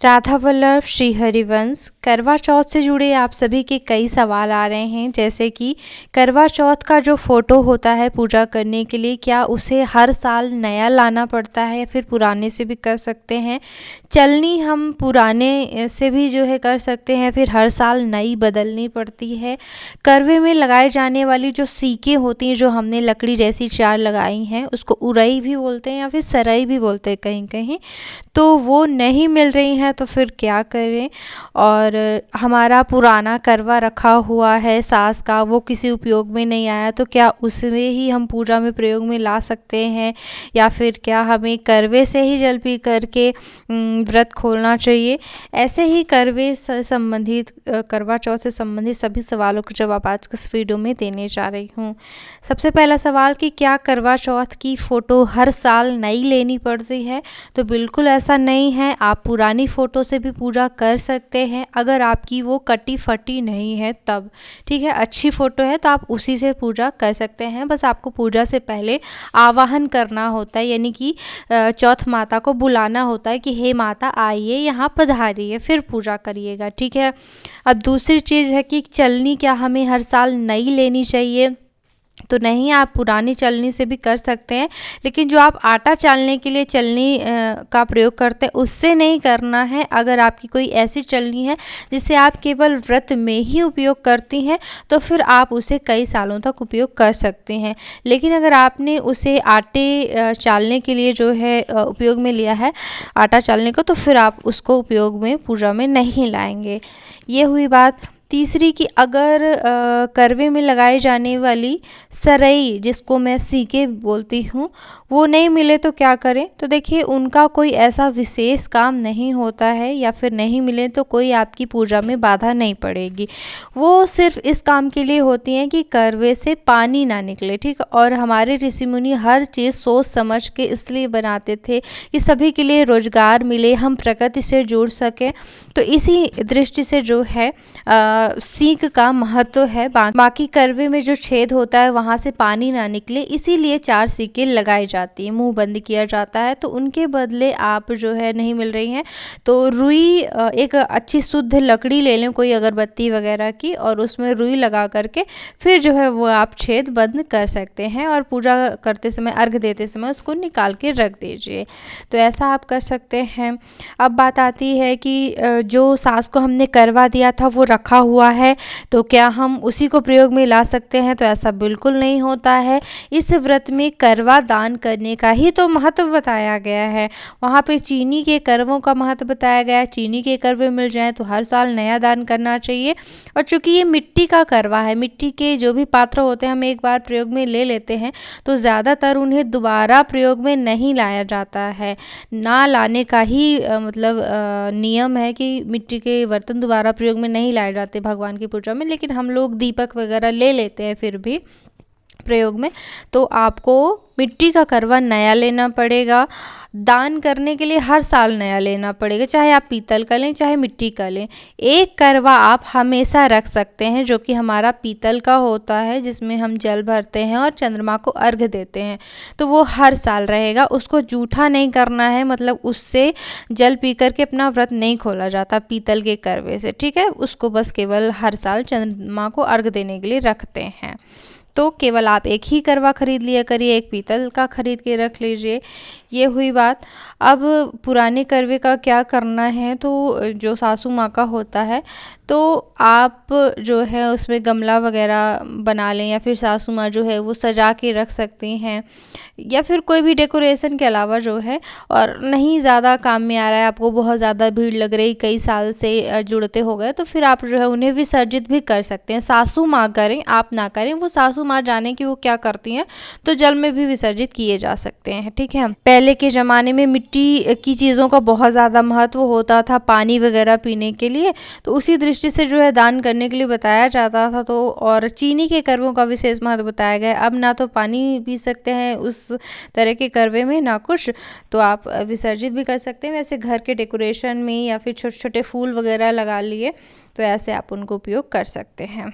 राधा वल्लभ श्री हरिवंश। करवा चौथ से जुड़े आप सभी के कई सवाल आ रहे हैं, जैसे कि करवा चौथ का जो फ़ोटो होता है पूजा करने के लिए, क्या उसे हर साल नया लाना पड़ता है या फिर पुराने से भी कर सकते हैं। चलनी हम पुराने से भी जो है कर सकते हैं, फिर हर साल नई बदलनी पड़ती है। करवे में लगाए जाने वाली जो सीकें होती हैं, जो हमने लकड़ी जैसी 4 लगाई हैं, उसको उरई भी बोलते हैं या फिर सरई भी बोलते हैं कहीं कहीं, तो वो नहीं मिल रही हैं, तो फिर क्या करें। और हमारा पुराना करवा रखा हुआ है सास का, वो किसी उपयोग में नहीं आया, तो क्या उसमें ही हम पूजा में प्रयोग में ला सकते हैं, या फिर क्या हमें करवे से ही जल पी करके व्रत खोलना चाहिए। ऐसे ही करवे से संबंधित, करवा चौथ से संबंधित सभी सवालों के जवाब आज के इस वीडियो में देने जा रही हूँ। सबसे पहला सवाल कि क्या करवा चौथ की फ़ोटो हर साल नई लेनी पड़ती है। तो बिल्कुल ऐसा नहीं है, आप पुरानी फ़ोटो से भी पूजा कर सकते हैं, अगर आपकी वो कटी फटी नहीं है तब। ठीक है, अच्छी फ़ोटो है तो आप उसी से पूजा कर सकते हैं। बस आपको पूजा से पहले आवाहन करना होता है, यानी कि चौथ माता को बुलाना होता है कि हे माता आइए, यहाँ पधारिए, फिर पूजा करिएगा। ठीक है। अब दूसरी चीज़ है कि चलनी क्या हमें हर साल नई लेनी चाहिए। तो नहीं, आप पुरानी चलनी से भी कर सकते हैं, लेकिन जो आप आटा चालने के लिए चलनी का प्रयोग करते हैं उससे नहीं करना है। अगर आपकी कोई ऐसी चलनी है जिसे आप केवल व्रत में ही उपयोग करती हैं, तो फिर आप उसे कई सालों तक उपयोग कर सकते हैं। लेकिन अगर आपने उसे आटे चालने के लिए जो है उपयोग में लिया है, आटा चालने को, तो फिर आप उसको उपयोग में पूजा में नहीं लाएंगे। ये हुई बात। तीसरी कि अगर करवे में लगाई जाने वाली सरई, जिसको मैं सीके बोलती हूँ, वो नहीं मिले तो क्या करें। तो देखिए, उनका कोई ऐसा विशेष काम नहीं होता है, या फिर नहीं मिले तो कोई आपकी पूजा में बाधा नहीं पड़ेगी। वो सिर्फ इस काम के लिए होती हैं कि करवे से पानी ना निकले। ठीक। और हमारे ऋषि मुनि हर चीज़ सोच समझ के इसलिए बनाते थे कि सभी के लिए रोजगार मिले, हम प्रकृति से जुड़ सकें। तो इसी दृष्टि से जो है सीख का महत्व है। बाकी करवे में जो छेद होता है वहाँ से पानी ना निकले, इसीलिए 4 सीकें लगाई जाती है, मुंह बंद किया जाता है। तो उनके बदले आप जो है नहीं मिल रही हैं तो रुई, एक अच्छी शुद्ध लकड़ी ले लें, कोई अगरबत्ती वगैरह की, और उसमें रुई लगा करके फिर जो है वो आप छेद बंद कर सकते हैं, और पूजा करते समय, अर्घ देते समय उसको निकाल के रख दीजिए। तो ऐसा आप कर सकते हैं। अब बात आती है कि जो सास को हमने करवा दिया था वो रखा हुआ है, तो क्या हम उसी को प्रयोग में ला सकते हैं। तो ऐसा बिल्कुल नहीं होता है। इस व्रत में करवा दान करने का ही तो महत्व बताया गया है। वहाँ पे चीनी के करवों का महत्व बताया गया है। चीनी के करवे मिल जाएं तो हर साल नया दान करना चाहिए। और चूंकि ये मिट्टी का करवा है, मिट्टी के जो भी पात्र होते हैं हम एक बार प्रयोग में ले लेते हैं, तो ज़्यादातर उन्हें दोबारा प्रयोग में नहीं लाया जाता है। ना लाने का ही मतलब नियम है कि मिट्टी के बर्तन दोबारा प्रयोग में नहीं लाए जाते भगवान की पूजा में। लेकिन हम लोग दीपक वगैरह ले लेते हैं फिर भी प्रयोग में। तो आपको मिट्टी का करवा नया लेना पड़ेगा। दान करने के लिए हर साल नया लेना पड़ेगा, चाहे आप पीतल का लें चाहे मिट्टी का लें। एक करवा आप हमेशा रख सकते हैं, जो कि हमारा पीतल का होता है, जिसमें हम जल भरते हैं और चंद्रमा को अर्घ देते हैं। तो वो हर साल रहेगा, उसको जूठा नहीं करना है, मतलब उससे जल पी करके अपना व्रत नहीं खोला जाता पीतल के करवे से। ठीक है, उसको बस केवल हर साल चंद्रमा को अर्घ देने के लिए रखते हैं। तो केवल आप एक ही करवा खरीद लिया करिए, एक पीतल का खरीद के रख लीजिए। ये हुई बात। अब पुराने करवे का क्या करना है। तो जो सासू माँ का होता है, तो आप जो है उसमें गमला वगैरह बना लें, या फिर सासू माँ जो है वो सजा के रख सकती हैं, या फिर कोई भी डेकोरेशन के अलावा जो है, और नहीं ज़्यादा काम में आ रहा है, आपको बहुत ज़्यादा भीड़ लग रही, कई साल से जुड़ते हो गए, तो फिर आप जो है उन्हें विसर्जित भी कर सकते हैं। सासू माँ करें, आप ना करें, वो सासू माँ जाने कि वो क्या करती हैं, तो जल में भी विसर्जित किए जा सकते हैं। ठीक है। पहले के ज़माने में मिट्टी की चीज़ों का बहुत ज़्यादा महत्व होता था पानी वगैरह पीने के लिए, तो उसी दृष्टि से जो है दान करने के लिए बताया जाता था। तो और चीनी के करवों का विशेष महत्व बताया गया। अब ना तो पानी पी सकते हैं उस तरह के करवे में, ना कुछ, तो आप विसर्जित भी कर सकते हैं। वैसे घर के डेकोरेशन में या फिर छोटे छोटे फूल वगैरह लगा लिए, तो ऐसे आप उनको उपयोग कर सकते हैं।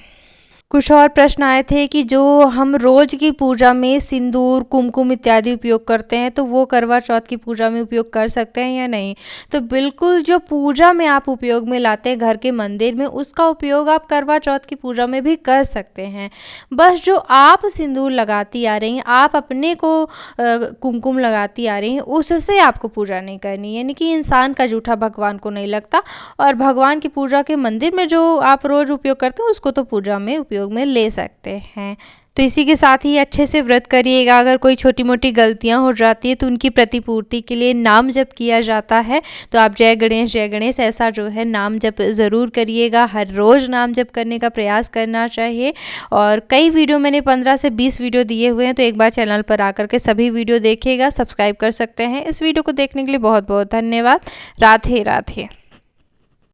कुछ और प्रश्न आए थे कि जो हम रोज की पूजा में सिंदूर, कुमकुम इत्यादि उपयोग करते हैं तो वो करवा चौथ की पूजा में उपयोग कर सकते हैं या नहीं। तो बिल्कुल जो पूजा में आप उपयोग में लाते हैं घर के मंदिर में, उसका उपयोग आप करवा चौथ की पूजा में भी कर सकते हैं। बस जो आप सिंदूर लगाती आ रही हैं, आप अपने को कुमकुम लगाती आ रही हैं, उससे आपको पूजा नहीं करनी। यानी कि इंसान का जूठा भगवान को नहीं लगता, और भगवान की पूजा के मंदिर में जो आप रोज उपयोग करते हैं उसको तो पूजा में उपयोग में ले सकते हैं। तो इसी के साथ ही अच्छे से व्रत करिएगा। अगर कोई छोटी मोटी गलतियां हो जाती है तो उनकी प्रतिपूर्ति के लिए नाम जप किया जाता है, तो आप जय गणेश ऐसा जो है नाम जप ज़रूर करिएगा। हर रोज़ नाम जप करने का प्रयास करना चाहिए। और कई वीडियो मैंने 15 से 20 वीडियो दिए हुए हैं, तो एक बार चैनल पर आकर के सभी वीडियो देखिएगा, सब्सक्राइब कर सकते हैं। इस वीडियो को देखने के लिए बहुत बहुत धन्यवाद। राधे राधे।